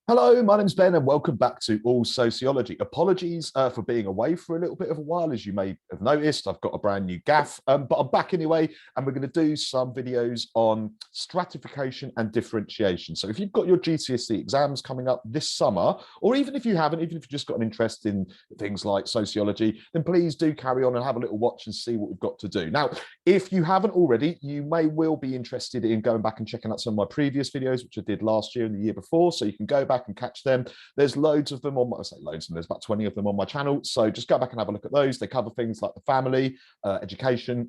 Hello, my name's Ben and welcome back to All Sociology. Apologies for being away for a little bit of a while. As you may have noticed, I've got a brand new gaff, but I'm back anyway, and we're going to do some videos on stratification and differentiation. So if you've got your GCSE exams coming up this summer, or even if you haven't, even if you've just got an interest in things like sociology, then please do carry on and have a little watch and see what we've got to do. Now, if you haven't already, you may well be interested in going back and checking out some of my previous videos, which I did last year and the year before, so you can go back and catch them. There's loads of them on my, I say loads, and there's about 20 of them on my channel. So just go back and have a look at those. They cover things like the family, education,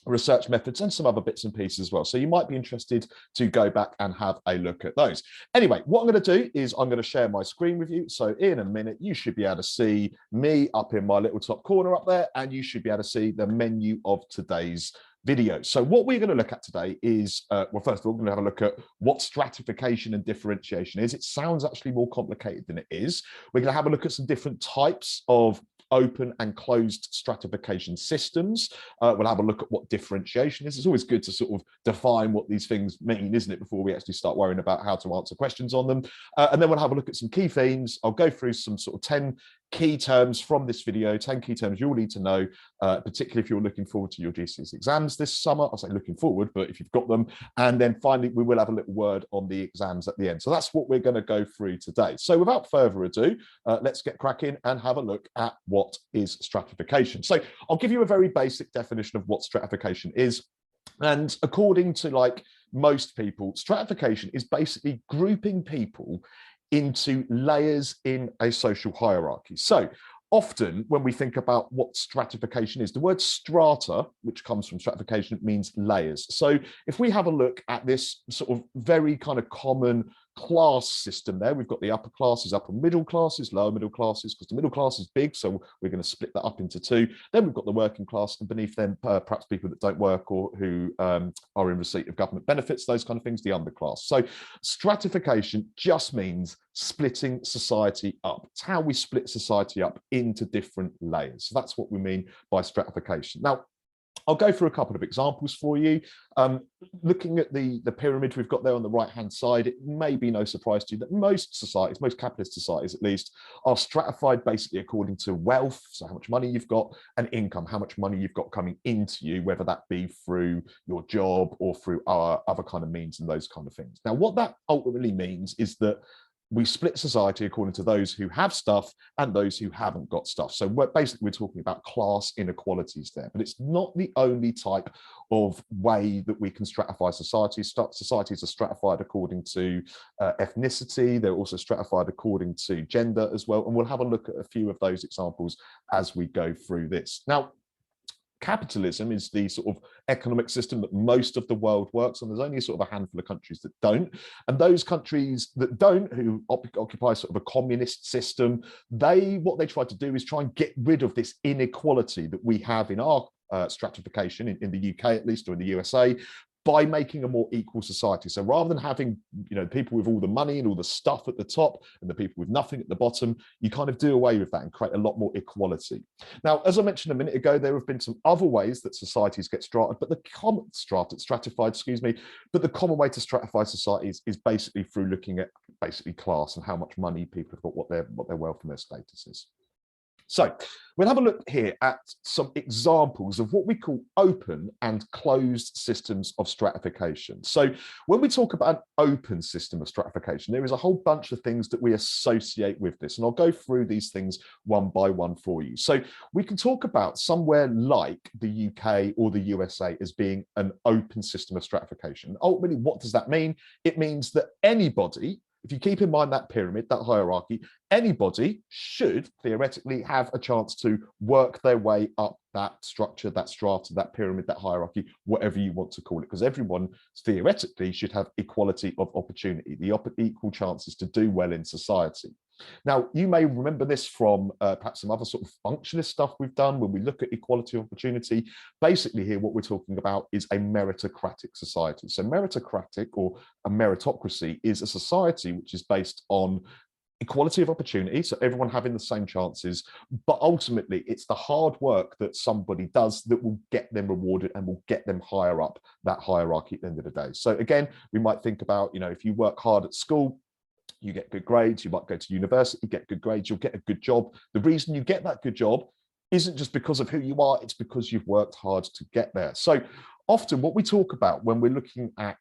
research methods, and some other bits and pieces as well. So you might be interested to go back and have a look at those. Anyway, what I'm going to do is I'm going to share my screen with you. So in a minute, you should be able to see me up in my little top corner up there, and you should be able to see the menu of today's video. So what we're going to look at today is, well, first of all, we're going to have a look at what stratification and differentiation is. It sounds actually more complicated than it is. We're going to have a look at some different types of open and closed stratification systems. We'll have a look at what differentiation is. It's always good to sort of define what these things mean, isn't it, before we actually start worrying about how to answer questions on them. And then we'll have a look at some key themes. I'll go through some sort of 10 key terms from this video, 10 key terms you'll need to know, particularly if you're looking forward to your GCSE exams this summer. I'll say looking forward, but if you've got them. And then finally, we will have a little word on the exams at the end. So that's what we're going to go through today. So without further ado, let's get cracking and have a look at what is stratification. So I'll give you a very basic definition of what stratification is. And according to like most people, stratification is basically grouping people into layers in a social hierarchy. So often when we think about what stratification is, the word strata, which comes from stratification, means layers. So if we have a look at this sort of very kind of common class system there, we've got the upper classes, upper middle classes, lower middle classes, because the middle class is big, so we're going to split that up into two. Then we've got the working class, and beneath them perhaps people that don't work or who are in receipt of government benefits, those kind of things, the underclass. So stratification just means splitting society up. It's how we split society up into different layers. So that's what we mean by stratification. Now, I'll go through a couple of examples for you. Looking at the pyramid we've got there on the right-hand side, it may be no surprise to you that most societies, most capitalist societies at least, are stratified basically according to wealth, so how much money you've got, and income, how much money you've got coming into you, whether that be through your job or through other kind of means and those kind of things. Now, what that ultimately means is that we split society according to those who have stuff and those who haven't got stuff. So we're talking about class inequalities there, but it's not the only type of way that we can stratify societies. Societies are stratified according to ethnicity. They're also stratified according to gender as well. And we'll have a look at a few of those examples as we go through this. Now, capitalism is the sort of economic system that most of the world works on. There's only sort of a handful of countries that don't. And those countries that don't, who occupy sort of a communist system, what they try to do is try and get rid of this inequality that we have in our stratification, in the UK at least, or in the USA, by making a more equal society. So rather than having, people with all the money and all the stuff at the top and the people with nothing at the bottom, you kind of do away with that and create a lot more equality. Now, as I mentioned a minute ago, there have been some other ways that societies get stratified, but the common way to stratify societies is basically through looking at basically class and how much money people have got, what their wealth and their status is. So we'll have a look here at some examples of what we call open and closed systems of stratification. So when we talk about an open system of stratification, there is a whole bunch of things that we associate with this. And I'll go through these things one by one for you. So we can talk about somewhere like the UK or the USA as being an open system of stratification. Ultimately, what does that mean? It means that anybody, if you keep in mind that pyramid, that hierarchy, anybody should theoretically have a chance to work their way up that structure, that strata, that pyramid, that hierarchy, whatever you want to call it, because everyone theoretically should have equality of opportunity, the equal chances to do well in society. Now, you may remember this from perhaps some other sort of functionalist stuff we've done when we look at equality of opportunity. Basically here, what we're talking about is a meritocratic society. So meritocratic, or a meritocracy, is a society which is based on equality of opportunity, so everyone having the same chances, but ultimately it's the hard work that somebody does that will get them rewarded and will get them higher up that hierarchy at the end of the day. So again, we might think about, if you work hard at school, You get good grades, you might go to university, get good grades, you'll get a good job. The reason you get that good job isn't just because of who you are, it's because you've worked hard to get there. So often what we talk about when we're looking at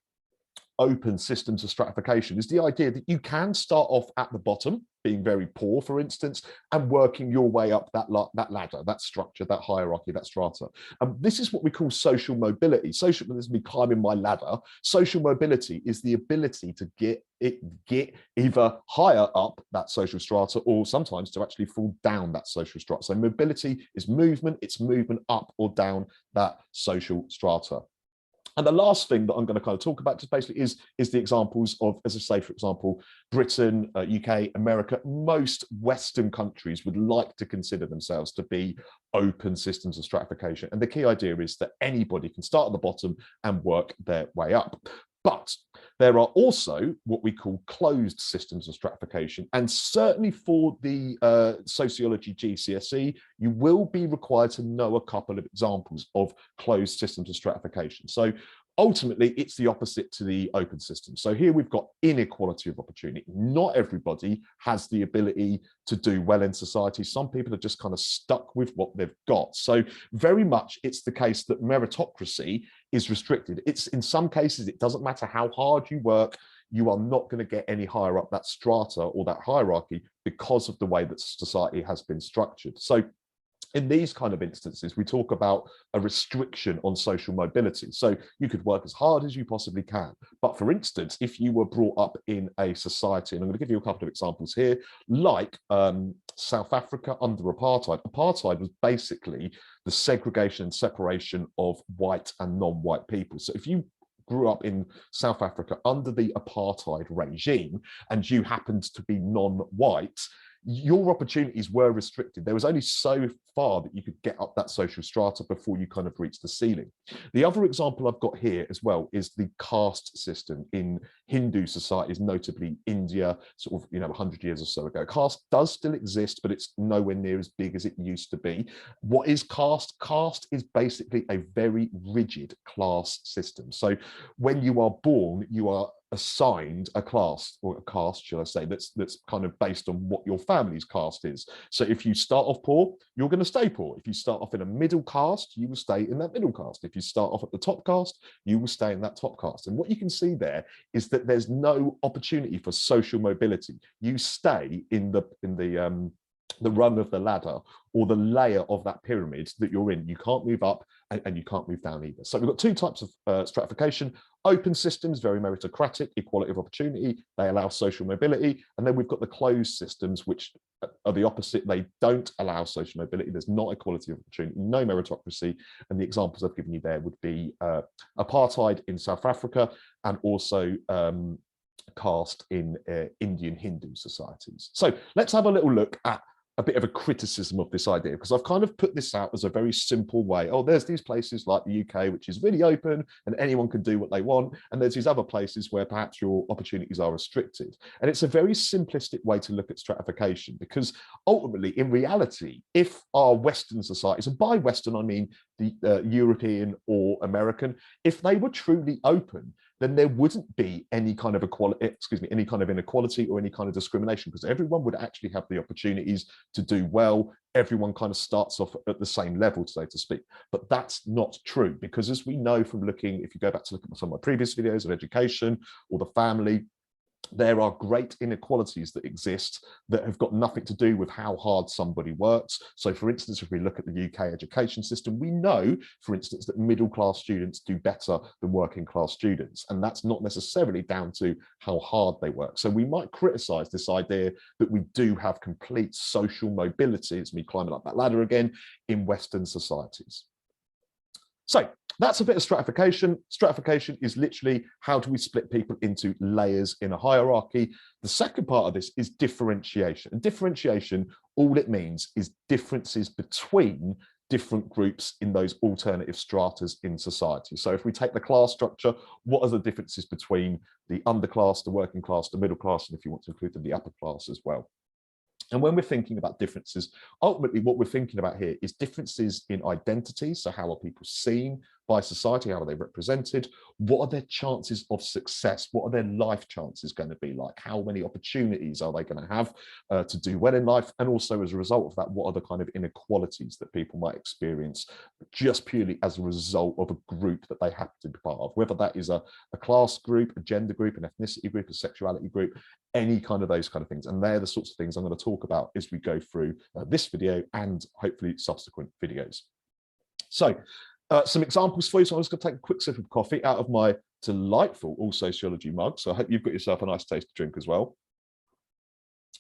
open systems of stratification is the idea that you can start off at the bottom, being very poor, for instance, and working your way up that ladder, that structure, that hierarchy, that strata. And this is what we call social mobility. Social mobility is me climbing my ladder. Social mobility is the ability to get either higher up that social strata or sometimes to actually fall down that social strata. So mobility is movement, it's movement up or down that social strata. And the last thing that I'm going to kind of talk about just basically is the examples of, as I say, for example, Britain, UK, America. Most Western countries would like to consider themselves to be open systems of stratification. And the key idea is that anybody can start at the bottom and work their way up. But there are also what we call closed systems of stratification. And certainly for the Sociology GCSE, you will be required to know a couple of examples of closed systems of stratification. So ultimately, it's the opposite to the open system. So here we've got inequality of opportunity. Not everybody has the ability to do well in society. Some people are just kind of stuck with what they've got. So very much it's the case that meritocracy is restricted. It's in some cases, it doesn't matter how hard you work, you are not going to get any higher up that strata or that hierarchy because of the way that society has been structured. So in these kind of instances, we talk about a restriction on social mobility. So you could work as hard as you possibly can. But for instance, if you were brought up in a society, and I'm going to give you a couple of examples here, like South Africa under apartheid. Apartheid was basically the segregation and separation of white and non-white people. So if you grew up in South Africa under the apartheid regime and you happened to be non-white, your opportunities were restricted. There was only so far that you could get up that social strata before you kind of reached the ceiling. The other example I've got here as well is the caste system in Hindu societies, notably India, sort of, 100 years or so ago. Caste does still exist, but it's nowhere near as big as it used to be. What is caste? Caste is basically a very rigid class system. So when you are born, you are assigned a class, or a caste, shall I say, that's kind of based on what your family's caste is. So if you start off poor, you're going to stay poor. If you start off in a middle caste, you will stay in that middle caste. If you start off at the top caste, you will stay in that top caste. And what you can see there is that there's no opportunity for social mobility. You stay in the rung of the ladder or the layer of that pyramid that you're in. You can't move up and you can't move down either. So we've got two types of stratification. Open systems, very meritocratic, equality of opportunity. They allow social mobility. And then we've got the closed systems, which are the opposite. They don't allow social mobility. There's not equality of opportunity, no meritocracy. And the examples I've given you there would be apartheid in South Africa and also caste in Indian Hindu societies. So let's have a little look at a bit of a criticism of this idea, because I've kind of put this out as a very simple way. Oh, there's these places like the UK, which is really open and anyone can do what they want. And there's these other places where perhaps your opportunities are restricted. And it's a very simplistic way to look at stratification, because ultimately, in reality, if our Western societies, and by Western, I mean the European or American, if they were truly open, then there wouldn't be any kind of any kind of inequality or any kind of discrimination, because everyone would actually have the opportunities to do well. Everyone kind of starts off at the same level, so to speak. But that's not true, because as we know from looking, if you go back to look at some of my previous videos of education or the family, there are great inequalities that exist that have got nothing to do with how hard somebody works. So for instance, if we look at the UK education system, we know, for instance, that middle class students do better than working class students. And that's not necessarily down to how hard they work. So we might criticize this idea that we do have complete social mobility, it's me climbing up that ladder again, in Western societies. So that's a bit of stratification. Stratification is literally how do we split people into layers in a hierarchy. The second part of this is differentiation. And differentiation, all it means is differences between different groups in those alternative stratas in society. So if we take the class structure, what are the differences between the underclass, the working class, the middle class, and if you want to include them, the upper class as well? And when we're thinking about differences, ultimately what we're thinking about here is differences in identity. So how are people seen? by society? How are they represented? What are their chances of success? What are their life chances going to be like? How many opportunities are they going to have to do well in life? And also, as a result of that, what are the kind of inequalities that people might experience just purely as a result of a group that they happen to be part of, whether that is a class group, a gender group, an ethnicity group, a sexuality group, any kind of those kind of things. And they're the sorts of things I'm going to talk about as we go through this video and hopefully subsequent videos. So some examples for you. So I'm just going to take a quick sip of coffee out of my delightful All Sociology mug. So I hope you've got yourself a nice tasty drink as well.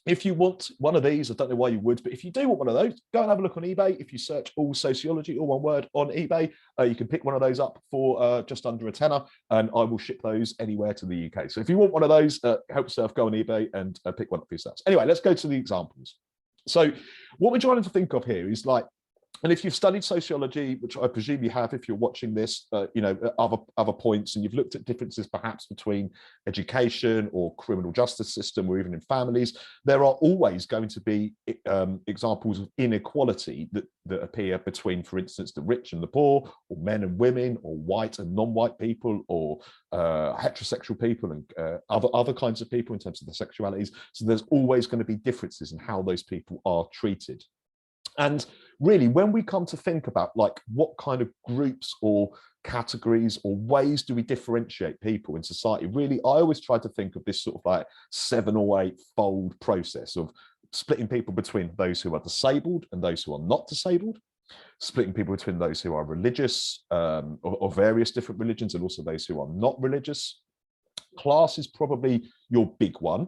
If you want one of these, I don't know why you would, but if you do want one of those, go and have a look on eBay. If you search All Sociology, all one word, on eBay, you can pick one of those up for just under £10, and I will ship those anywhere to the UK. So if you want one of those, help yourself, go on eBay and pick one up for yourselves. Anyway, let's go to the examples. So what we're trying to think of here is like, and if you've studied sociology, which I presume you have if you're watching this, you know, other points, and you've looked at differences perhaps between education or criminal justice system or even in families, there are always going to be examples of inequality that appear between, for instance, the rich and the poor, or men and women, or white and non-white people, or heterosexual people and other kinds of people in terms of their sexualities. So there's always going to be differences in how those people are treated. And really, when we come to think about like what kind of groups or categories or ways do we differentiate people in society, really, I always try to think of this sort of like 7 or 8-fold process of splitting people between those who are disabled and those who are not disabled, splitting people between those who are religious or various different religions, and also those who are not religious. Class is probably your big one.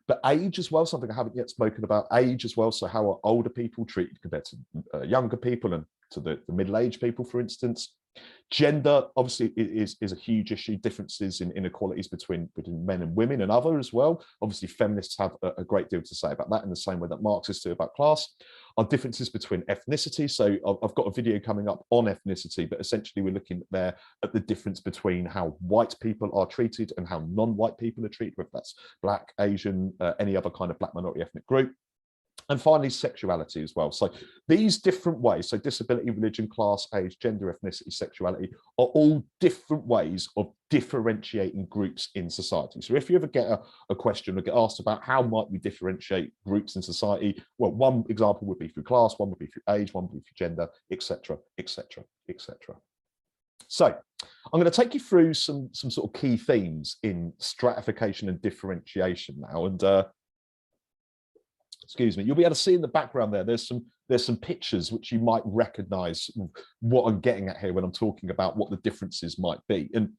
But age as well, something I haven't yet spoken about, age as well. So how are older people treated compared to younger people and to the middle-aged people, for instance? Gender, obviously, is a huge issue, differences in inequalities between men and women and other as well. Obviously, feminists have a great deal to say about that in the same way that Marxists do about class. Our differences between ethnicity. So I've got a video coming up on ethnicity, but essentially we're looking there at the difference between how white people are treated and how non-white people are treated, whether that's Black, Asian, any other kind of Black minority ethnic group. And finally, sexuality as well. So these different ways, so disability, religion, class, age, gender, ethnicity, sexuality, are all different ways of differentiating groups in society. So if you ever get a question or get asked about how might we differentiate groups in society, well, one example would be through class, one would be through age, one would be through gender, etc., etc., etc. So I'm going to take you through some sort of key themes in stratification and differentiation now. And excuse me, you'll be able to see in the background there's some pictures which you might recognize what I'm getting at here when I'm talking about what the differences might be. And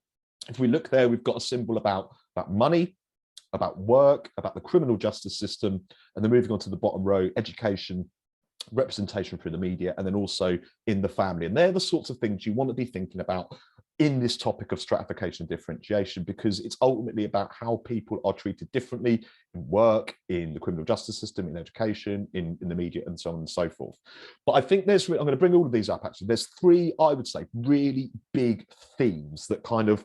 if we look there, we've got a symbol about money, about work, about the criminal justice system, and then moving on to the bottom row, education, representation through the media, and then also in the family. And they're the sorts of things you want to be thinking about in this topic of stratification and differentiation, because it's ultimately about how people are treated differently in work, in the criminal justice system, in education, in the media, and so on and so forth. But I think I'm going to bring all of these up actually. There's 3, I would say, really big themes that kind of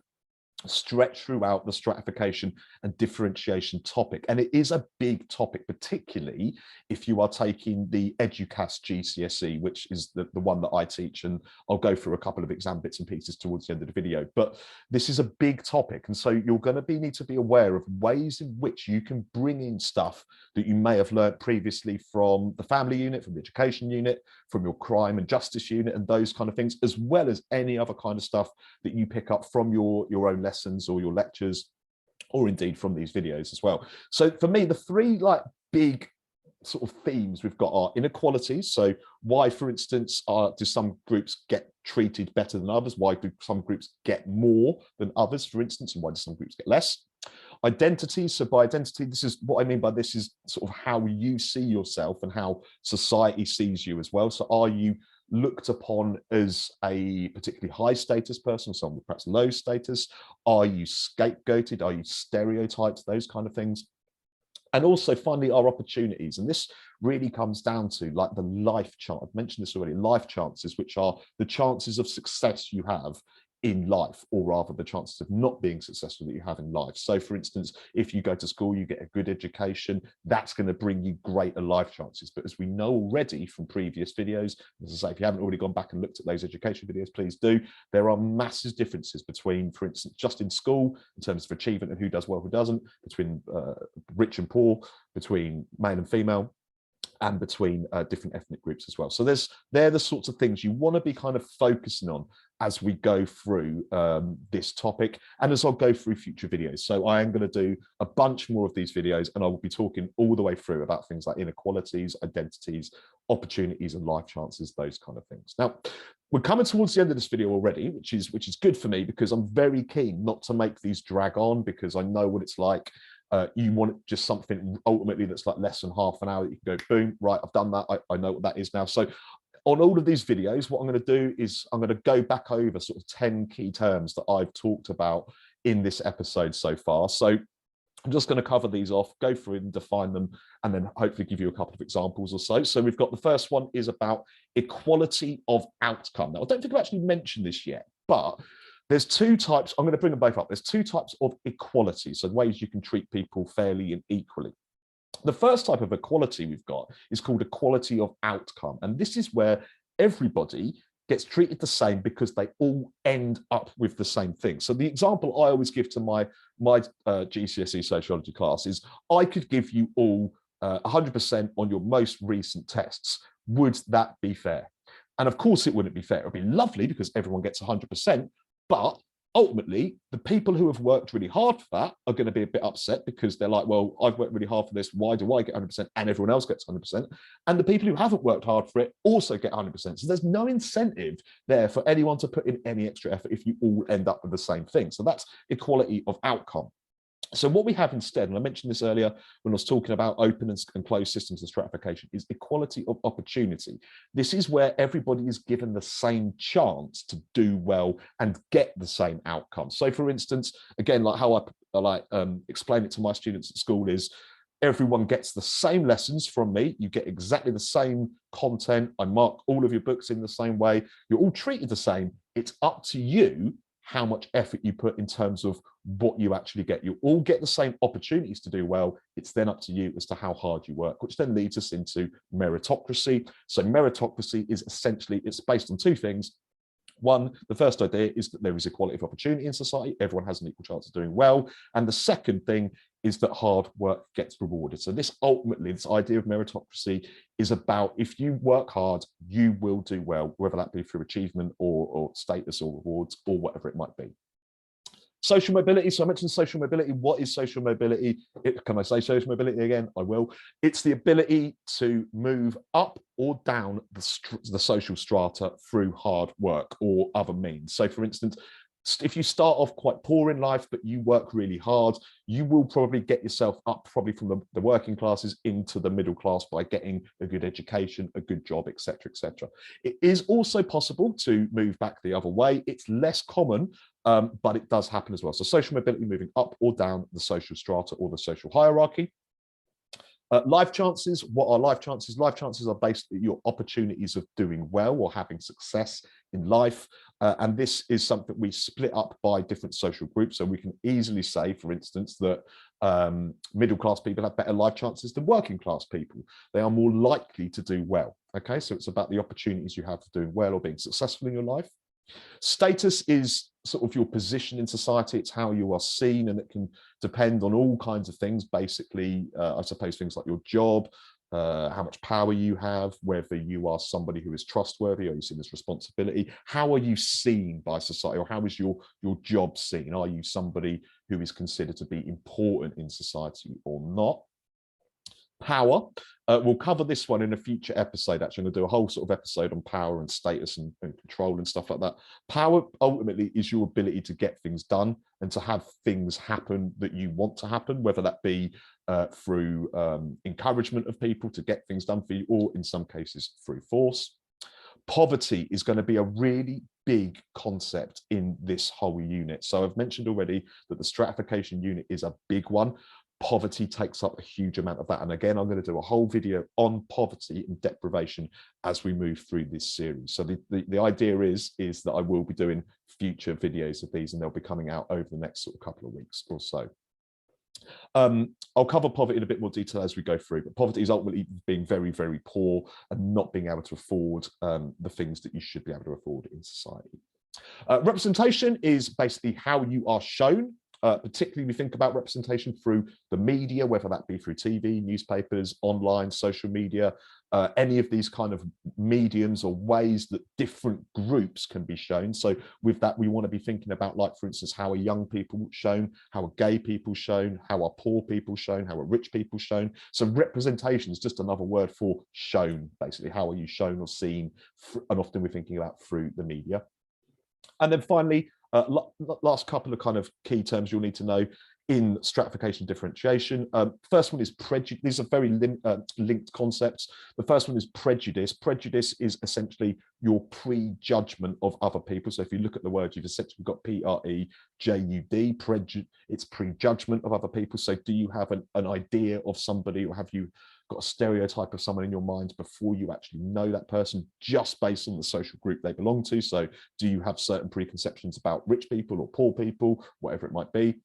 stretch throughout the stratification and differentiation topic. And it is a big topic, particularly if you are taking the Eduqas GCSE, which is the one that I teach, and I'll go through a couple of exam bits and pieces towards the end of the video. But this is a big topic, and so you're going to need to be aware of ways in which you can bring in stuff that you may have learned previously from the family unit, from the education unit, from your crime and justice unit, and those kind of things, as well as any other kind of stuff that you pick up from your own lessons or your lectures, or indeed from these videos as well. So for me, the 3 like big sort of themes we've got are inequalities. So why, for instance, do some groups get treated better than others? Why do some groups get more than others, for instance, and why do some groups get less? Identity. So by identity, this is what I mean by this is sort of how you see yourself and how society sees you as well. So are you looked upon as a particularly high status person, someone with perhaps low status? Are you scapegoated? Are you stereotyped? Those kind of things. And also finally, our opportunities. And this really comes down to like the life chance. I've mentioned this already, life chances, which are the chances of success you have in life, or rather the chances of not being successful that you have in life. So for instance, if you go to school, you get a good education, that's going to bring you greater life chances. But as we know already from previous videos, as I say, if you haven't already gone back and looked at those education videos, please do. There are massive differences between, for instance, just in school, in terms of achievement and who does well, who doesn't, between rich and poor, between male and female, and between different ethnic groups as well. So they're the sorts of things you want to be kind of focusing on as we go through this topic, and as I'll go through future videos. So I am going to do a bunch more of these videos, and I will be talking all the way through about things like inequalities, identities, opportunities, and life chances, those kind of things. Now, we're coming towards the end of this video already, which is good for me, because I'm very keen not to make these drag on, because I know what it's like. You want just something ultimately that's like less than half an hour that you can go, boom, right, I've done that. I know what that is now. So on all of these videos, what I'm going to do is I'm going to go back over sort of 10 key terms that I've talked about in this episode so far. So I'm just going to cover these off, go through and define them, and then hopefully give you a couple of examples or so. So we've got the first one is about equality of outcome. Now, I don't think I've actually mentioned this yet, but there's two types. I'm going to bring them both up. There's two types of equality, so ways you can treat people fairly and equally. The first type of equality we've got is called equality of outcome. And this is where everybody gets treated the same because they all end up with the same thing. So the example I always give to my GCSE Sociology class is, I could give you all 100% on your most recent tests. Would that be fair? And of course it wouldn't be fair. It would be lovely because everyone gets 100%, but ultimately, the people who have worked really hard for that are going to be a bit upset, because they're like, well, I've worked really hard for this. Why do I get 100% and everyone else gets 100%? And the people who haven't worked hard for it also get 100%. So there's no incentive there for anyone to put in any extra effort if you all end up with the same thing. So that's equality of outcome. So what we have instead, and I mentioned this earlier when I was talking about open and closed systems of stratification, is equality of opportunity. This is where everybody is given the same chance to do well and get the same outcome. So for instance, again, like how I explain it to my students at school is, everyone gets the same lessons from me. You get exactly the same content. I mark all of your books in the same way. You're all treated the same. It's up to you how much effort you put in terms of what you actually get. You all get the same opportunities to do well. It's then up to you as to how hard you work, which then leads us into meritocracy. So meritocracy is essentially, it's based on two things. One, the first idea is that there is equality of opportunity in society. Everyone has an equal chance of doing well. And the second thing is that hard work gets rewarded. So this ultimately, this idea of meritocracy is about, if you work hard, you will do well, whether that be through achievement or status or rewards or whatever it might be. Social mobility. So I mentioned social mobility. What is social mobility? Can I say social mobility again? I will. It's the ability to move up or down the social strata through hard work or other means. So for instance, if you start off quite poor in life, but you work really hard, you will probably get yourself up probably from the working classes into the middle class by getting a good education, a good job, etc., etc. It is also possible to move back the other way. It's less common, but it does happen as well. So social mobility, moving up or down the social strata or the social hierarchy. Life chances. What are life chances? Life chances are basically your opportunities of doing well or having success in life. And this is something we split up by different social groups. So we can easily say, for instance, that middle class people have better life chances than working class people. They are more likely to do well. Okay, so it's about the opportunities you have for doing well or being successful in your life. Status is sort of your position in society. It's how you are seen, and it can depend on all kinds of things. Basically, I suppose things like your job, how much power you have, whether you are somebody who is trustworthy, or you see this responsibility. How are you seen by society, or how is your job seen? Are you somebody who is considered to be important in society or not? Power. We'll cover this one in a future episode. Actually, I'm going to do a whole sort of episode on power and status and control and stuff like that. Power ultimately is your ability to get things done and to have things happen that you want to happen, whether that be through encouragement of people to get things done for you, or in some cases through force. Poverty is going to be a really big concept in this whole unit. So I've mentioned already that the stratification unit is a big one. poverty takes up a huge amount of that. And again, I'm going to do a whole video on poverty and deprivation as we move through this series. So the idea is that I will be doing future videos of these, and they'll be coming out over the next sort of couple of weeks or so. I'll cover poverty in a bit more detail as we go through, but poverty is ultimately being very, very poor and not being able to afford the things that you should be able to afford in society. Representation is basically how you are shown. Particularly we think about representation through the media, whether that be through TV, newspapers, online, social media, any of these kind of mediums or ways that different groups can be shown. So with that, we want to be thinking about, like, for instance, how are young people shown, how are gay people shown, how are poor people shown, how are rich people shown. So representation is just another word for shown, basically. How are you shown or seen? And often we're thinking about through the media. And then finally, last couple of kind of key terms you'll need to know in stratification and differentiation. First one is prejudice. These are very linked concepts. The first one is prejudice. Prejudice is essentially your prejudgment of other people. So if you look at the word, you've essentially got P-R-E-J-U-D, it's prejudgment of other people. So do you have an idea of somebody, or have you got a stereotype of someone in your mind before you actually know that person, just based on the social group they belong to? So do you have certain preconceptions about rich people or poor people, whatever it might be?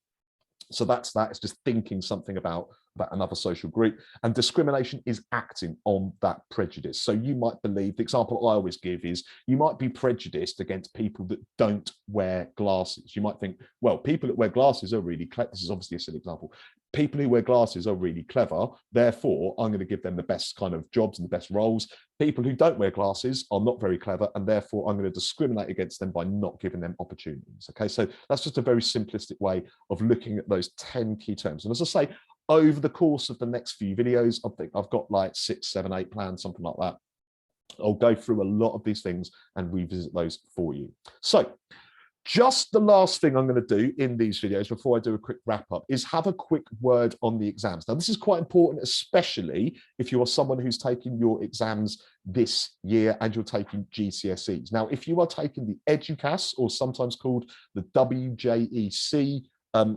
So that's that. It's just thinking something about another social group. And discrimination is acting on that prejudice. So you might believe, the example I always give is, you might be prejudiced against people that don't wear glasses. You might think, well, people that wear glasses are really clever. This is obviously a silly example. People who wear glasses are really clever, therefore I'm going to give them the best kind of jobs and the best roles. People who don't wear glasses are not very clever, and therefore I'm going to discriminate against them by not giving them opportunities. Okay, so that's just a very simplistic way of looking at those 10 key terms. And as I say, over the course of the next few videos, I think I've got like 6, 7, 8 plans, something like that. I'll go through a lot of these things and revisit those for you. So just the last thing I'm going to do in these videos before I do a quick wrap up is have a quick word on the exams. Now, this is quite important, especially if you are someone who's taking your exams this year and you're taking GCSEs. Now, if you are taking the Eduqas, or sometimes called the WJEC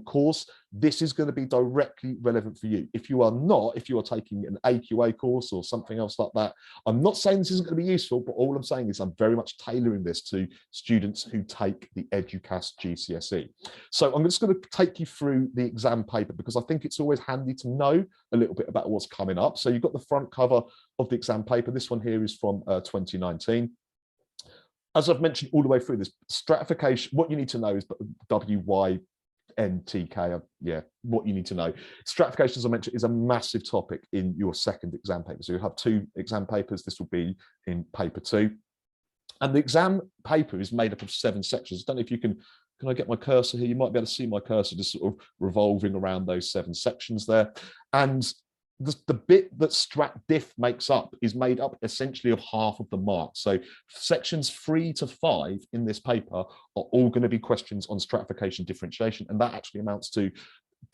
course, this is going to be directly relevant for you. If you are not, if you are taking an AQA course or something else like that, I'm not saying this isn't going to be useful, but all I'm saying is I'm very much tailoring this to students who take the Eduqas GCSE. So I'm just going to take you through the exam paper, because I think it's always handy to know a little bit about what's coming up. So you've got the front cover of the exam paper. This one here is from 2019. As I've mentioned all the way through this, stratification, what you need to know is WYNTK, yeah, what you need to know. Stratification, as I mentioned, is a massive topic in your second exam paper. So you'll have 2 exam papers. This will be in paper 2. And the exam paper is made up of 7 sections. I don't know if you can I get my cursor here? You might be able to see my cursor just sort of revolving around those 7 sections there. And the bit that Strat Diff makes up is made up essentially of half of the marks. So sections 3 to 5 in this paper are all going to be questions on stratification differentiation, and that actually amounts to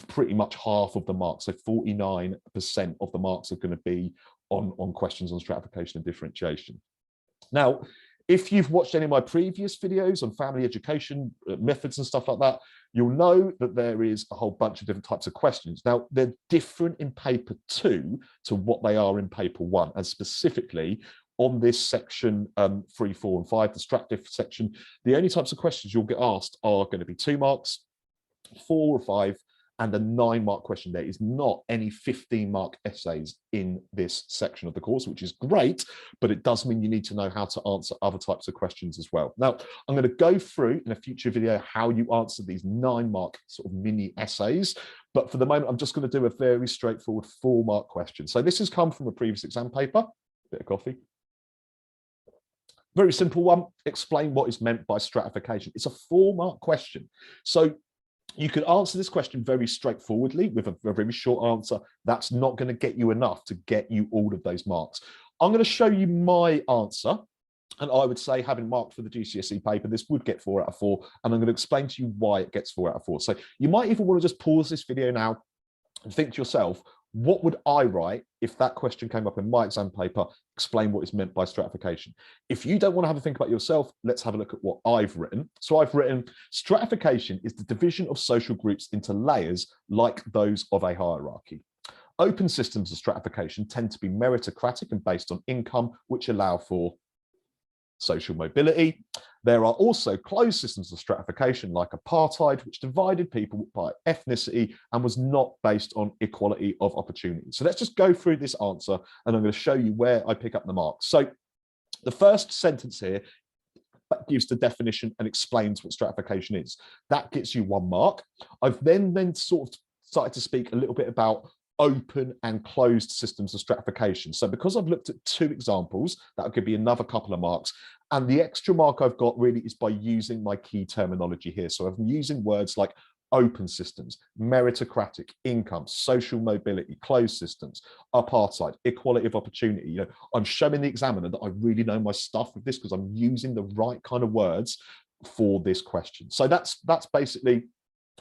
pretty much half of the marks. So 49% of the marks are going to be on questions on stratification and differentiation. Now, if you've watched any of my previous videos on family education methods and stuff like that, you'll know that there is a whole bunch of different types of questions. Now, they're different in paper 2 to what they are in paper 1, and specifically on this section 3, 4, and 5, the Strat Diff section, the only types of questions you'll get asked are going to be 2 marks, 4 or 5, and a 9-mark question. There is not any 15-mark essays in this section of the course, which is great, but it does mean you need to know how to answer other types of questions as well. Now, I'm going to go through in a future video how you answer these 9-mark sort of mini essays, but for the moment, I'm just going to do a very straightforward 4-mark question. So this has come from a previous exam paper. Bit of coffee. Very simple one. Explain what is meant by stratification. It's a 4-mark question. So you could answer this question very straightforwardly with a very short answer. That's not going to get you enough to get you all of those marks. I'm going to show you my answer. And I would say, having marked for the GCSE paper, this would get 4 out of 4. And I'm going to explain to you why it gets 4 out of 4. So you might even want to just pause this video now and think to yourself, What would I write if that question came up in my exam paper? Explain what is meant by stratification. If you don't want to have a think about yourself, let's have a look at what I've written. So I've written, stratification is the division of social groups into layers like those of a hierarchy. Open systems of stratification tend to be meritocratic and based on income, which allow for social mobility. There are also closed systems of stratification like apartheid, which divided people by ethnicity and was not based on equality of opportunity. So let's just go through this answer and I'm going to show you where I pick up the marks. So the first sentence here gives the definition and explains what stratification is. That gets you 1 mark. I've then sort of started to speak a little bit about open and closed systems of stratification. So because I've looked at 2 examples, that'll give me another couple of marks. And the extra mark I've got really is by using my key terminology here. So I'm using words like open systems, meritocratic, income, social mobility, closed systems, apartheid, equality of opportunity. You know, I'm showing the examiner that I really know my stuff with this because I'm using the right kind of words for this question. So that's basically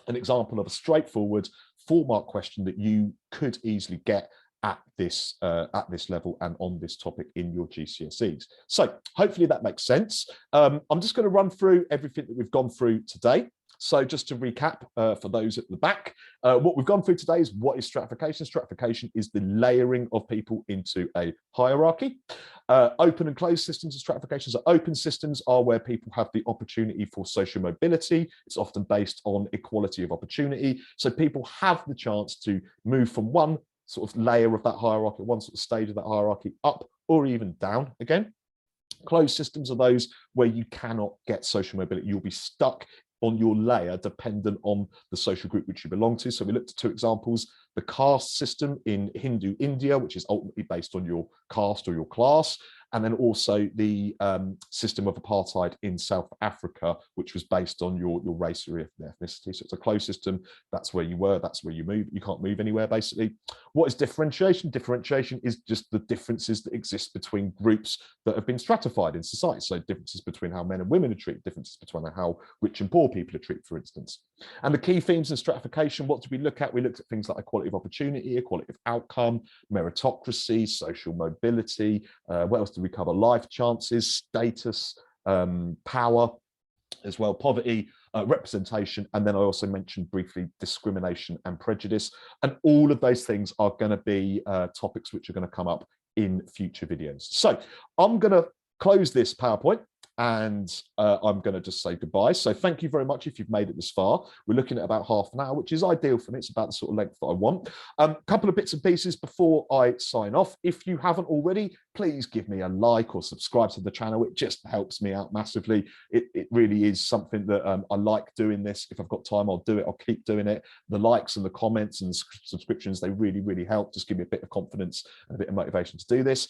an example of a straightforward 4-mark question that you could easily get at this level and on this topic in your GCSEs. So hopefully that makes sense. I'm just going to run through everything that we've gone through today. So just to recap for those at the back, what we've gone through today is what is stratification. Stratification is the layering of people into a hierarchy. Open and closed systems of stratification. So open systems are where people have the opportunity for social mobility. It's often based on equality of opportunity. So people have the chance to move from one sort of layer of that hierarchy, one sort of stage of that hierarchy up or even down again. Closed systems are those where you cannot get social mobility. You'll be stuck on your layer dependent on the social group which you belong to. So we looked at 2 examples, the caste system in Hindu India, which is ultimately based on your caste or your class, and then also the system of apartheid in South Africa, which was based on your race or ethnicity. So it's a closed system. That's where you were, that's where you move. You can't move anywhere, basically. What is differentiation? Differentiation is just the differences that exist between groups that have been stratified in society. So differences between how men and women are treated, differences between how rich and poor people are treated, for instance. And the key themes in stratification, what did we look at? We looked at things like equality of opportunity, equality of outcome, meritocracy, social mobility. What else did we cover? Life chances, status, power, as well, poverty, representation, and then I also mentioned briefly discrimination and prejudice. And all of those things are going to be topics which are going to come up in future videos. So I'm going to close this PowerPoint and I'm going to just say goodbye. So thank you very much if you've made it this far. We're looking at about half an hour, which is ideal for me. It's about the sort of length that I want. A couple of bits and pieces before I sign off. If you haven't already, please give me a like or subscribe to the channel. It just helps me out massively. It really is something that I like doing this. If I've got time, I'll do it. I'll keep doing it. The likes and the comments and subscriptions, they really, really help. Just give me a bit of confidence and a bit of motivation to do this.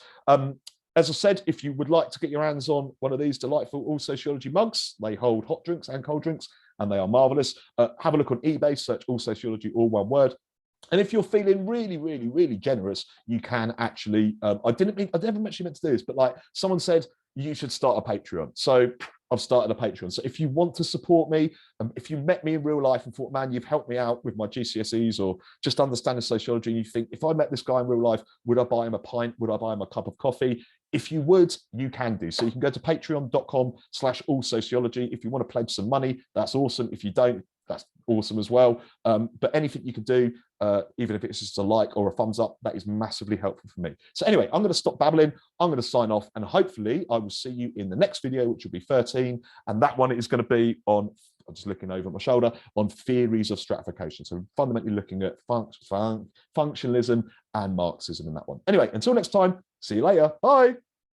As I said, if you would like to get your hands on one of these delightful All Sociology mugs, they hold hot drinks and cold drinks, and they are marvelous. Have a look on eBay, search All Sociology, all one word. And if you're feeling really, really, really generous, you can actually, I never actually meant to do this, but like someone said, you should start a Patreon. So I've started a Patreon. So if you want to support me, if you met me in real life and thought, man, you've helped me out with my GCSEs or just understanding sociology, and you think, if I met this guy in real life, would I buy him a pint? Would I buy him a cup of coffee? If you would, you can do. So you can go to patreon.com/allsociology. If you want to pledge some money, that's awesome. If you don't, that's awesome as well. But anything you can do, even if it's just a like or a thumbs up, that is massively helpful for me. So anyway, I'm going to stop babbling. I'm going to sign off, and hopefully I will see you in the next video, which will be 13. And that one is going to be on, I'm just looking over my shoulder, on theories of stratification. So fundamentally looking at functionalism and Marxism in that one. Anyway, until next time, see you later. Bye.